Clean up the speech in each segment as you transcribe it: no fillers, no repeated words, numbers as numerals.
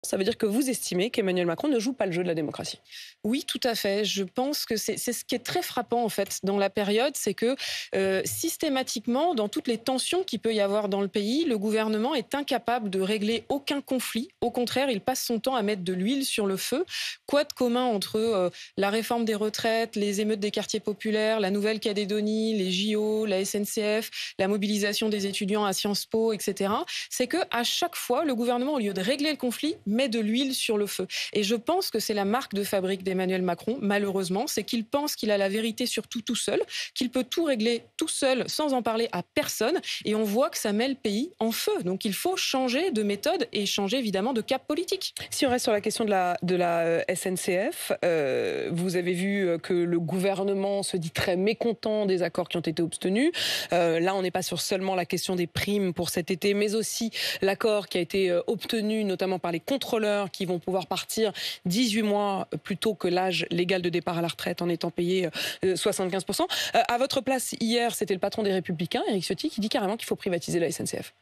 Ça veut dire que vous estimez qu'Emmanuel Macron ne joue pas le jeu de la démocratie. Oui, tout à fait. Je pense que c'est ce qui est très frappant en fait dans la période, c'est que systématiquement, dans toutes les tensions qu'il peut y avoir dans le pays, le gouvernement est incapable de régler aucun conflit. Au contraire, il passe son temps à mettre de l'huile sur le feu. Quoi de commun entre la réforme des retraites, les émeutes des quartiers populaires, la Nouvelle-Calédonie, les JO, la SNCF, la mobilisation des étudiants à Sciences Po, etc. C'est que à chaque fois, le gouvernement, au lieu de régler le conflit, met de l'huile sur le feu. Et je pense que c'est la marque de fabrique d'Emmanuel Macron, malheureusement, c'est qu'il pense qu'il a la vérité sur tout seul, qu'il peut tout régler tout seul sans en parler à personne. Et on voit que ça met le pays en feu. Donc il faut changer de méthode et changer évidemment de cap politique. Si on reste sur la question de la SNCF, vous avez vu que le gouvernement se dit très mécontent des accords qui ont été obtenus. Là, on n'est pas sur seulement la question des primes pour cet été, mais aussi l'accord qui a été obtenu notamment par les contrôleurs qui vont pouvoir partir 18 mois plus tôt que l'âge légal de départ à la retraite en étant payés 75%. À votre place, hier, c'était le patron des Républicains, Éric Ciotti, qui dit carrément qu'il faut privatiser la SNCF.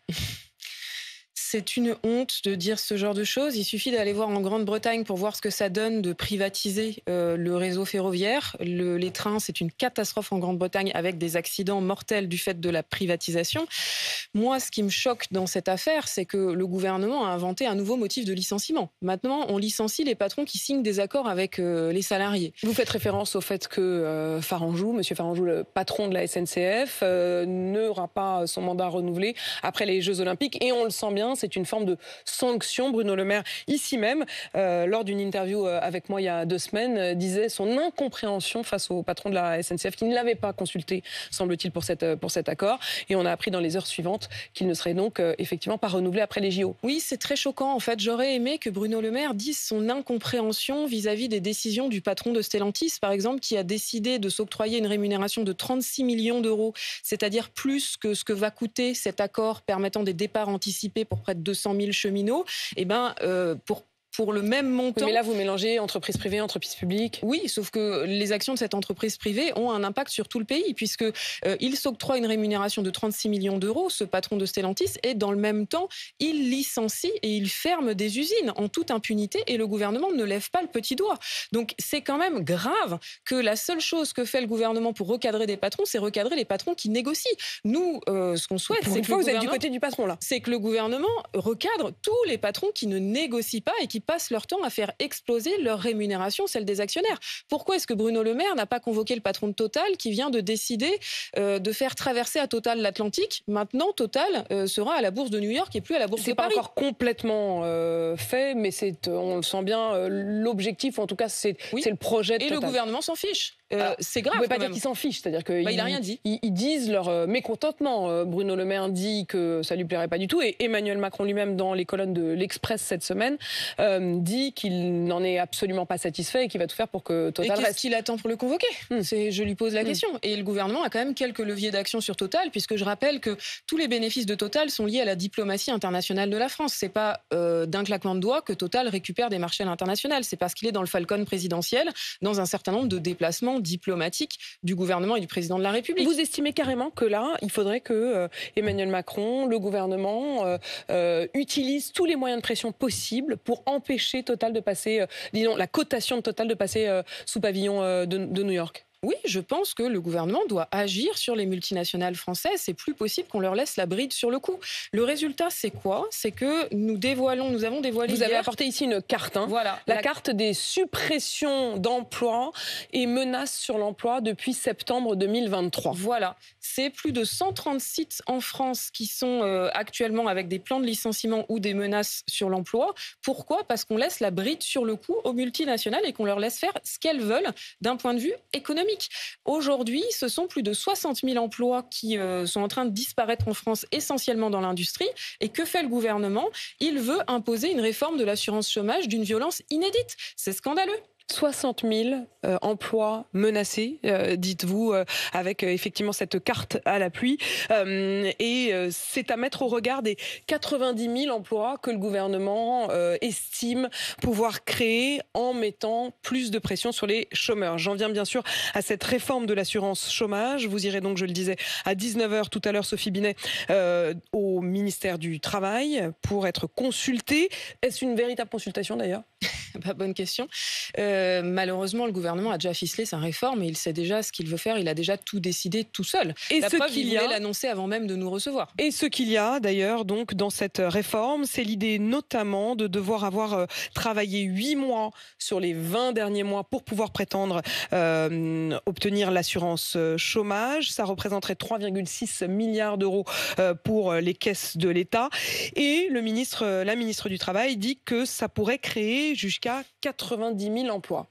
C'est une honte de dire ce genre de choses. Il suffit d'aller voir en Grande-Bretagne pour voir ce que ça donne de privatiser le réseau ferroviaire. Les trains, c'est une catastrophe en Grande-Bretagne avec des accidents mortels du fait de la privatisation. Moi, ce qui me choque dans cette affaire, c'est que le gouvernement a inventé un nouveau motif de licenciement. Maintenant, on licencie les patrons qui signent des accords avec les salariés. Vous faites référence au fait que Monsieur Faranjou, le patron de la SNCF, n'aura pas son mandat renouvelé après les Jeux Olympiques. Et on le sent bien, c'est une forme de sanction. Bruno Le Maire, ici même, lors d'une interview avec moi il y a 2 semaines, disait son incompréhension face au patron de la SNCF, qui ne l'avait pas consulté, semble-t-il, pour cet accord. Et on a appris dans les heures suivantes qu'il ne serait donc effectivement pas renouvelé après les JO. Oui, c'est très choquant. En fait, j'aurais aimé que Bruno Le Maire dise son incompréhension vis-à-vis des décisions du patron de Stellantis, par exemple, qui a décidé de s'octroyer une rémunération de 36 millions d'euros, c'est-à-dire plus que ce que va coûter cet accord permettant des départs anticipés pour près de 200 000 cheminots. Eh ben, pour le même montant... Mais là, vous mélangez entreprise privée, entreprise publique. Oui, sauf que les actions de cette entreprise privée ont un impact sur tout le pays, puisque il s'octroie une rémunération de 36 millions d'euros, ce patron de Stellantis, et dans le même temps, il licencie et il ferme des usines en toute impunité, et le gouvernement ne lève pas le petit doigt. Donc c'est quand même grave que la seule chose que fait le gouvernement pour recadrer des patrons, c'est recadrer les patrons qui négocient. Nous, ce qu'on souhaite, c'est que vous êtes du côté du patron, là. C'est que le gouvernement recadre tous les patrons qui ne négocient pas et qui passent leur temps à faire exploser leur rémunération, celle des actionnaires. Pourquoi est-ce que Bruno Le Maire n'a pas convoqué le patron de Total qui vient de décider de faire traverser à Total l'Atlantique? Maintenant, Total sera à la bourse de New York et plus à la bourse de Paris. C'est pas encore complètement fait, mais on le sent bien, l'objectif, en tout cas, c'est le projet de Total. Et le gouvernement s'en fiche. C'est grave. Vous ne pouvez pas dire qu'ils s'en fichent, c'est-à-dire qu'il n'a rien dit. Ils disent leur mécontentement. Bruno Le Maire dit que ça lui plairait pas du tout, et Emmanuel Macron lui-même, dans les colonnes de l'Express cette semaine, dit qu'il n'en est absolument pas satisfait et qu'il va tout faire pour que Total reste. Et qu'est-ce qu'il attend pour le convoquer? Je lui pose la question. Et le gouvernement a quand même quelques leviers d'action sur Total, puisque je rappelle que tous les bénéfices de Total sont liés à la diplomatie internationale de la France. C'est pas d'un claquement de doigts que Total récupère des marchés à l'international. C'est parce qu'il est dans le Falcon présidentiel, dans un certain nombre de déplacements diplomatique du gouvernement et du président de la République. Vous estimez carrément que là, il faudrait que Emmanuel Macron, le gouvernement, utilise tous les moyens de pression possibles pour empêcher Total de passer, disons, la cotation de Total de passer sous pavillon de New York? Oui, je pense que le gouvernement doit agir sur les multinationales françaises. C'est plus possible qu'on leur laisse la bride sur le cou. Le résultat, c'est quoi? C'est que nous avons dévoilé Vous avez apporté ici une carte. Hein. Voilà. La carte des suppressions d'emplois et menaces sur l'emploi depuis septembre 2023. Voilà. C'est plus de 130 sites en France qui sont actuellement avec des plans de licenciement ou des menaces sur l'emploi. Pourquoi? Parce qu'on laisse la bride sur le cou aux multinationales et qu'on leur laisse faire ce qu'elles veulent d'un point de vue économique. Aujourd'hui, ce sont plus de 60 000 emplois qui sont en train de disparaître en France, essentiellement dans l'industrie. Et que fait le gouvernement? Il veut imposer une réforme de l'assurance chômage d'une violence inédite. C'est scandaleux. 60 000 emplois menacés, dites-vous, avec effectivement cette carte à l'appui. C'est à mettre au regard des 90 000 emplois que le gouvernement estime pouvoir créer en mettant plus de pression sur les chômeurs. J'en viens bien sûr à cette réforme de l'assurance chômage. Vous irez donc, je le disais, à 19h tout à l'heure, Sophie Binet, au ministère du Travail pour être consultée. Est-ce une véritable consultation d'ailleurs? Bonne question. Malheureusement, le gouvernement a déjà ficelé sa réforme et il sait déjà ce qu'il veut faire. Il a déjà tout décidé tout seul. Et la ce preuve, qu'il il y a, voulait l'annoncer avant même de nous recevoir. Et ce qu'il y a d'ailleurs donc dans cette réforme, c'est l'idée notamment de devoir avoir travaillé 8 mois sur les 20 derniers mois pour pouvoir prétendre obtenir l'assurance chômage. Ça représenterait 3,6 milliards d'euros pour les caisses de l'État. Et la ministre du Travail dit que ça pourrait créer jusqu'à 90 000 emplois.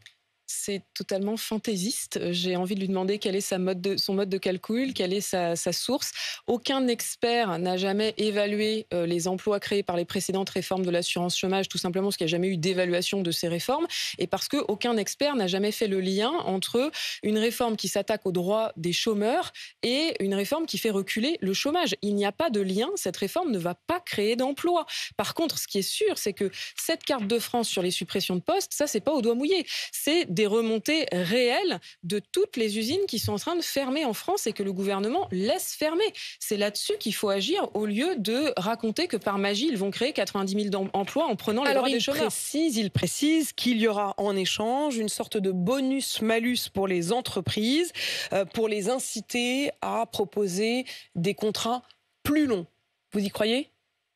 C'est totalement fantaisiste. J'ai envie de lui demander quel est son mode de calcul, quelle est sa source. Aucun expert n'a jamais évalué les emplois créés par les précédentes réformes de l'assurance chômage, tout simplement parce qu'il n'y a jamais eu d'évaluation de ces réformes et parce qu'aucun expert n'a jamais fait le lien entre une réforme qui s'attaque aux droits des chômeurs et une réforme qui fait reculer le chômage. Il n'y a pas de lien. Cette réforme ne va pas créer d'emplois. Par contre, ce qui est sûr, c'est que cette carte de France sur les suppressions de postes, ça, c'est pas au doigt mouillé. C'est des remontées réelles de toutes les usines qui sont en train de fermer en France et que le gouvernement laisse fermer. C'est là-dessus qu'il faut agir au lieu de raconter que par magie, ils vont créer 90 000 emplois en prenant les droits des chômeurs. Il précise qu'il y aura en échange une sorte de bonus-malus pour les entreprises pour les inciter à proposer des contrats plus longs. Vous y croyez ?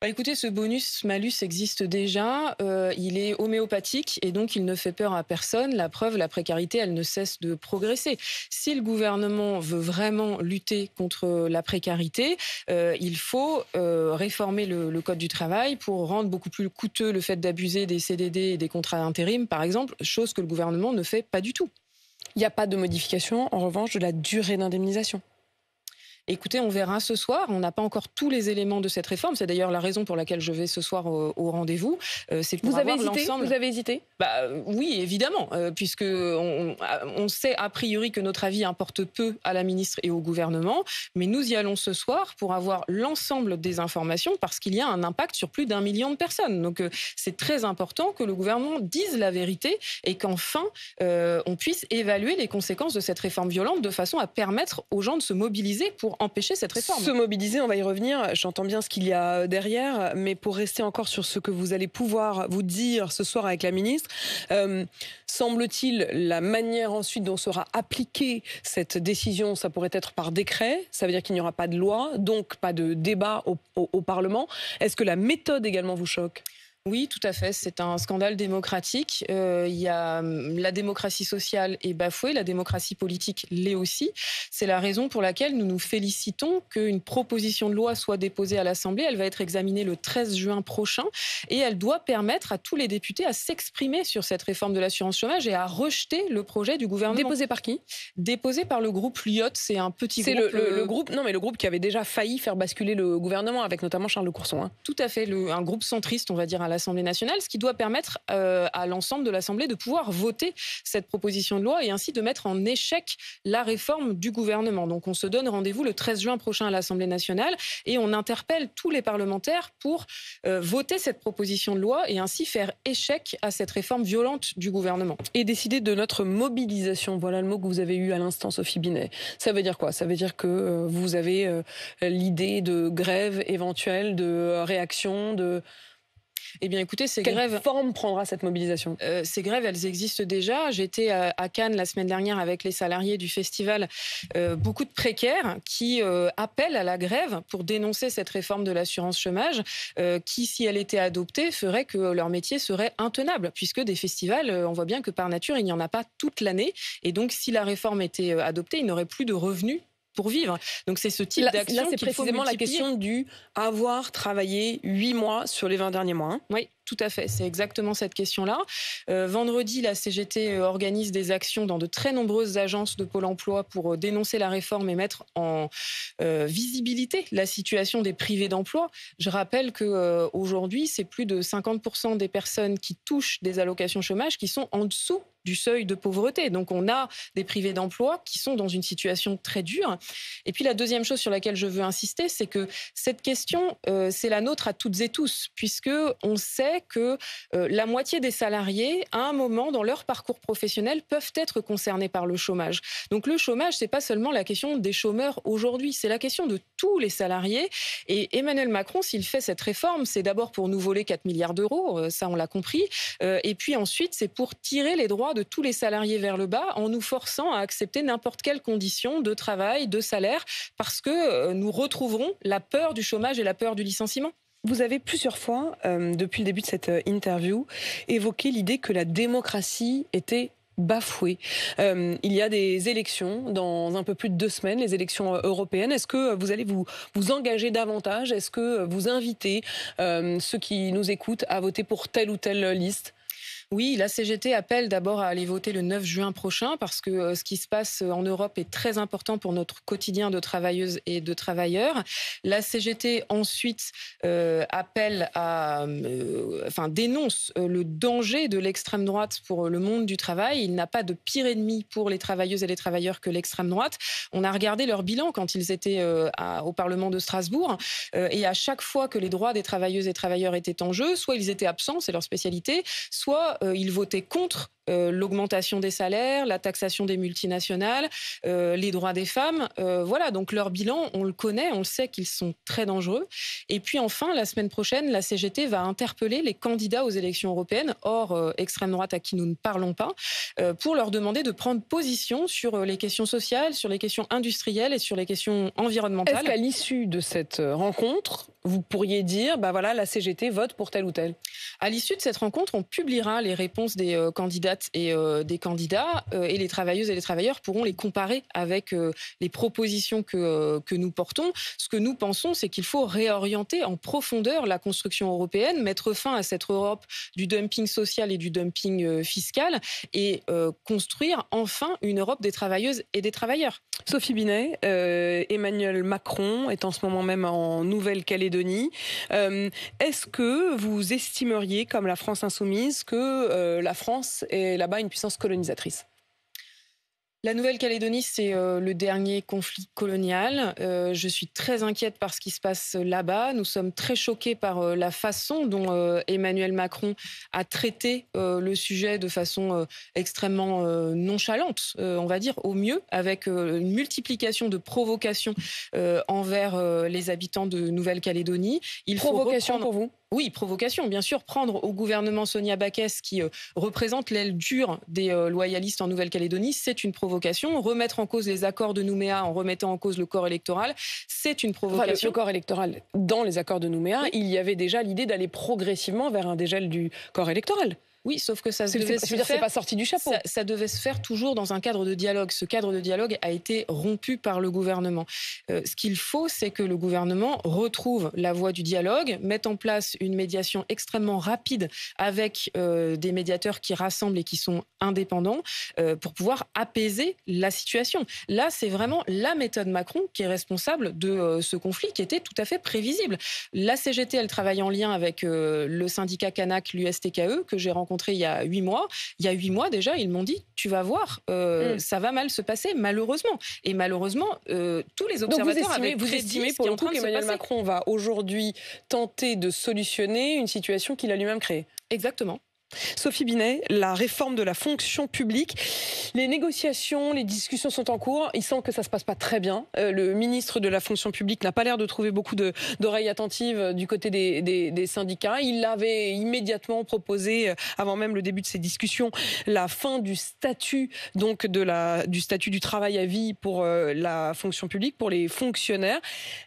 Écoutez, ce bonus-malus existe déjà, il est homéopathique et donc il ne fait peur à personne. La preuve, la précarité, elle ne cesse de progresser. Si le gouvernement veut vraiment lutter contre la précarité, il faut réformer le Code du travail pour rendre beaucoup plus coûteux le fait d'abuser des CDD et des contrats d'intérim, par exemple, chose que le gouvernement ne fait pas du tout. Il n'y a pas de modification, en revanche, de la durée d'indemnisation. Écoutez, on verra ce soir. On n'a pas encore tous les éléments de cette réforme. C'est d'ailleurs la raison pour laquelle je vais ce soir au rendez-vous. C'est pour avoir l'ensemble. Vous avez hésité ? Oui, évidemment, puisque on sait a priori que notre avis importe peu à la ministre et au gouvernement. Mais nous y allons ce soir pour avoir l'ensemble des informations parce qu'il y a un impact sur plus d'1 million de personnes. Donc c'est très important que le gouvernement dise la vérité et qu'enfin on puisse évaluer les conséquences de cette réforme violente de façon à permettre aux gens de se mobiliser pour empêcher cette réforme. Se mobiliser, on va y revenir. J'entends bien ce qu'il y a derrière, mais pour rester encore sur ce que vous allez pouvoir vous dire ce soir avec la ministre, semble-t-il, la manière ensuite dont sera appliquée cette décision, ça pourrait être par décret. Ça veut dire qu'il n'y aura pas de loi, donc pas de débat au Parlement. Est-ce que la méthode également vous choque ? Oui, tout à fait. C'est un scandale démocratique. La démocratie sociale est bafouée, la démocratie politique l'est aussi. C'est la raison pour laquelle nous nous félicitons qu'une proposition de loi soit déposée à l'Assemblée. Elle va être examinée le 13 juin prochain et elle doit permettre à tous les députés à s'exprimer sur cette réforme de l'assurance chômage et à rejeter le projet du gouvernement. Déposé par qui ? Déposé par le groupe Lyot. C'est un petit groupe. C'est le groupe, non, mais le groupe qui avait déjà failli faire basculer le gouvernement avec notamment Charles Courson. Hein. Tout à fait. Un groupe centriste, on va dire, à l'Assemblée nationale, ce qui doit permettre à l'ensemble de l'Assemblée de pouvoir voter cette proposition de loi et ainsi de mettre en échec la réforme du gouvernement. Donc on se donne rendez-vous le 13 juin prochain à l'Assemblée nationale et on interpelle tous les parlementaires pour voter cette proposition de loi et ainsi faire échec à cette réforme violente du gouvernement. Et décider de notre mobilisation, voilà le mot que vous avez eu à l'instant, Sophie Binet. Ça veut dire quoi ? Ça veut dire que vous avez l'idée de grève éventuelle, de réaction, de... Eh bien, écoutez, Quelle forme prendra cette mobilisation ? Ces grèves, elles existent déjà. J'étais à Cannes la semaine dernière avec les salariés du festival, beaucoup de précaires qui appellent à la grève pour dénoncer cette réforme de l'assurance chômage qui, si elle était adoptée, ferait que leur métier serait intenable, puisque des festivals, on voit bien que par nature, il n'y en a pas toute l'année. Et donc, si la réforme était adoptée, ils n'auraient plus de revenus pour vivre. Donc c'est ce type d'action c'est qu'il faut multiplier. précisément la question du avoir travaillé 8 mois sur les 20 derniers mois. Hein. Oui, tout à fait. C'est exactement cette question-là. Vendredi, la CGT organise des actions dans de très nombreuses agences de Pôle emploi pour dénoncer la réforme et mettre en visibilité la situation des privés d'emploi. Je rappelle qu'aujourd'hui, c'est plus de 50% des personnes qui touchent des allocations chômage qui sont en dessous du seuil de pauvreté. Donc on a des privés d'emploi qui sont dans une situation très dure. Et puis la deuxième chose sur laquelle je veux insister, c'est que cette question, c'est la nôtre à toutes et tous, puisque on sait que la moitié des salariés, à un moment dans leur parcours professionnel, peuvent être concernés par le chômage. Donc le chômage, c'est pas seulement la question des chômeurs aujourd'hui, c'est la question de tous les salariés. Et Emmanuel Macron, s'il fait cette réforme, c'est d'abord pour nous voler 4 milliards d'euros, ça on l'a compris, et puis ensuite c'est pour tirer les droits de tous les salariés vers le bas en nous forçant à accepter n'importe quelle condition de travail, de salaire, parce que nous retrouverons la peur du chômage et la peur du licenciement. Vous avez plusieurs fois, depuis le début de cette interview, évoqué l'idée que la démocratie était bafouée. Il y a des élections dans un peu plus de 2 semaines, les élections européennes. Est-ce que vous allez vous engager davantage? Est-ce que vous invitez ceux qui nous écoutent à voter pour telle ou telle liste? Oui, la CGT appelle d'abord à aller voter le 9 juin prochain parce que ce qui se passe en Europe est très important pour notre quotidien de travailleuses et de travailleurs. La CGT ensuite dénonce le danger de l'extrême droite pour le monde du travail. Il n'a pas de pire ennemi pour les travailleuses et les travailleurs que l'extrême droite. On a regardé leur bilan quand ils étaient au Parlement de Strasbourg et à chaque fois que les droits des travailleuses et travailleurs étaient en jeu, soit ils étaient absents, c'est leur spécialité, soit ils votaient contre l'augmentation des salaires, la taxation des multinationales, les droits des femmes. Voilà, donc leur bilan, on le connaît, on le sait qu'ils sont très dangereux. Et puis enfin, la semaine prochaine, la CGT va interpeller les candidats aux élections européennes, hors extrême droite à qui nous ne parlons pas, pour leur demander de prendre position sur les questions sociales, sur les questions industrielles et sur les questions environnementales. Est-ce qu'à l'issue de cette rencontre, vous pourriez dire, bah voilà, la CGT vote pour tel ou tel? À l'issue de cette rencontre, on publiera les réponses des candidates et des candidats et les travailleuses et les travailleurs pourront les comparer avec les propositions que nous portons. Ce que nous pensons, c'est qu'il faut réorienter en profondeur la construction européenne, mettre fin à cette Europe du dumping social et du dumping fiscal et construire enfin une Europe des travailleuses et des travailleurs. Sophie Binet, Emmanuel Macron est en ce moment même en Nouvelle-Calédonie. Est-ce que vous estimeriez, comme la France insoumise, que la France est là-bas une puissance colonisatrice? La Nouvelle-Calédonie, c'est le dernier conflit colonial. Je suis très inquiète par ce qui se passe là-bas. Nous sommes très choqués par la façon dont Emmanuel Macron a traité le sujet de façon extrêmement nonchalante, on va dire, au mieux, avec une multiplication de provocations envers les habitants de Nouvelle-Calédonie. Provocation pour vous? Oui, provocation, bien sûr. Prendre au gouvernement Sonia Backès, qui représente l'aile dure des loyalistes en Nouvelle-Calédonie, c'est une provocation. Remettre en cause les accords de Nouméa en remettant en cause le corps électoral, c'est une provocation. Enfin, le corps électoral, dans les accords de Nouméa, oui. Il y avait déjà l'idée d'aller progressivement vers un dégel du corps électoral. Oui, sauf que ça devait se faire. C'est pas sorti du chapeau. Ça devait se faire toujours dans un cadre de dialogue. Ce cadre de dialogue a été rompu par le gouvernement. Ce qu'il faut, c'est que le gouvernement retrouve la voie du dialogue, mette en place une médiation extrêmement rapide avec des médiateurs qui rassemblent et qui sont indépendants pour pouvoir apaiser la situation. Là, c'est vraiment la méthode Macron qui est responsable de ce conflit qui était tout à fait prévisible. La CGT, elle travaille en lien avec le syndicat Canac, l'USTKE, que j'ai rencontré il y a 8 mois. Il y a 8 mois déjà, ils m'ont dit, tu vas voir, ça va mal se passer, malheureusement. Et malheureusement, tous les observateurs avaient prédit. Vous estimez pour le coup qu'Emmanuel Macron va aujourd'hui tenter de solutionner une situation qu'il a lui-même créée? Exactement. Sophie Binet, la réforme de la fonction publique, les négociations, les discussions sont en cours. Il semble que ça ne se passe pas très bien. Le ministre de la fonction publique n'a pas l'air de trouver beaucoup d'oreilles attentives du côté des syndicats. Il avait immédiatement proposé, avant même le début de ces discussions, la fin du statut, donc du statut du travail à vie pour la fonction publique, pour les fonctionnaires.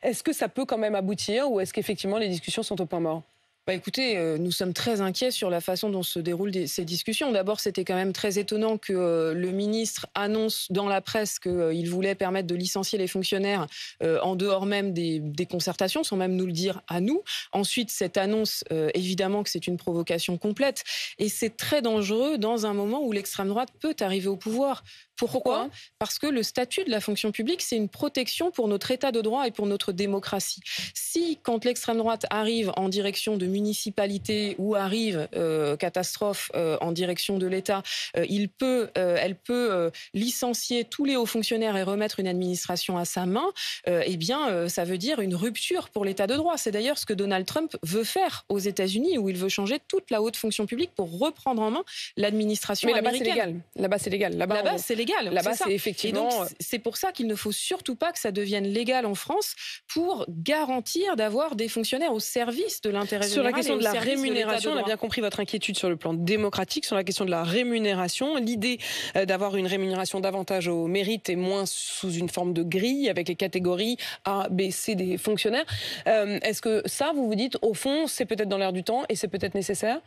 Est-ce que ça peut quand même aboutir ou est-ce qu'effectivement les discussions sont au point mort? Écoutez, nous sommes très inquiets sur la façon dont se déroulent ces discussions. D'abord, c'était quand même très étonnant que le ministre annonce dans la presse qu'il voulait permettre de licencier les fonctionnaires en dehors même des concertations, sans même nous le dire à nous. Ensuite, cette annonce, évidemment que c'est une provocation complète. Et c'est très dangereux dans un moment où l'extrême droite peut arriver au pouvoir. Pourquoi ? Parce que le statut de la fonction publique, c'est une protection pour notre état de droit et pour notre démocratie. Si, quand l'extrême droite arrive en direction de municipalités ou arrive, catastrophe, en direction de l'État, elle peut licencier tous les hauts fonctionnaires et remettre une administration à sa main, ça veut dire une rupture pour l'état de droit. C'est d'ailleurs ce que Donald Trump veut faire aux États-Unis, où il veut changer toute la haute fonction publique pour reprendre en main l'administration américaine. Là-bas, c'est légal. Là-bas, c'est légal. Là-bas, c'est effectivement... Et donc, c'est pour ça qu'il ne faut surtout pas que ça devienne légal en France pour garantir d'avoir des fonctionnaires au service de l'intérêt général. Sur la question de la rémunération, on a bien compris votre inquiétude sur le plan démocratique. Sur la question de la rémunération, l'idée d'avoir une rémunération davantage au mérite et moins sous une forme de grille avec les catégories A, B, C des fonctionnaires. Est-ce que ça, vous vous dites, au fond, c'est peut-être dans l'air du temps et c'est peut-être nécessaire ?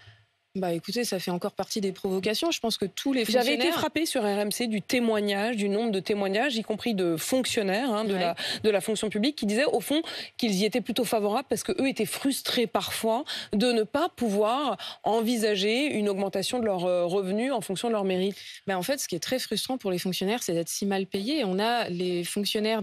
Écoutez, ça fait encore partie des provocations. Je pense que tous les fonctionnaires... J'avais été frappée sur RMC du nombre de témoignages, y compris de fonctionnaires de la fonction publique, qui disaient au fond qu'ils y étaient plutôt favorables parce qu'eux étaient frustrés parfois de ne pas pouvoir envisager une augmentation de leurs revenus en fonction de leur mérite. En fait, ce qui est très frustrant pour les fonctionnaires, c'est d'être si mal payés. On a les fonctionnaires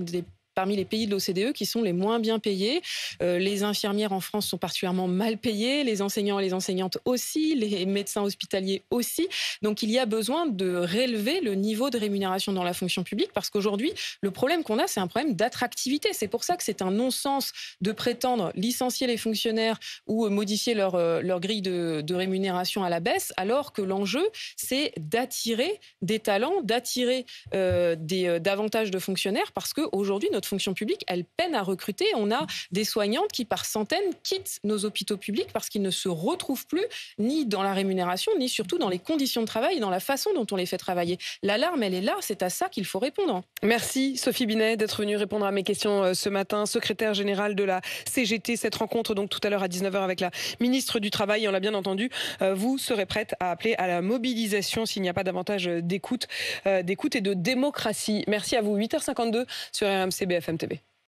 parmi les pays de l'OCDE qui sont les moins bien payés. Les infirmières en France sont particulièrement mal payées, les enseignants et les enseignantes aussi, les médecins hospitaliers aussi. Donc il y a besoin de relever le niveau de rémunération dans la fonction publique parce qu'aujourd'hui, le problème qu'on a, c'est un problème d'attractivité. C'est pour ça que c'est un non-sens de prétendre licencier les fonctionnaires ou modifier leur grille de rémunération à la baisse, alors que l'enjeu, c'est d'attirer des talents, d'attirer davantage de fonctionnaires parce qu'aujourd'hui, notre fonction publique, elle peine à recruter. On a des soignantes qui, par centaines, quittent nos hôpitaux publics parce qu'ils ne se retrouvent plus ni dans la rémunération, ni surtout dans les conditions de travail et dans la façon dont on les fait travailler. L'alarme, elle est là, c'est à ça qu'il faut répondre. Merci Sophie Binet d'être venue répondre à mes questions ce matin, secrétaire générale de la CGT. Cette rencontre, donc tout à l'heure à 19h avec la ministre du Travail, on l'a bien entendu, vous serez prête à appeler à la mobilisation s'il n'y a pas davantage d'écoute et de démocratie. Merci à vous. 8h52 sur RMC BFM TV.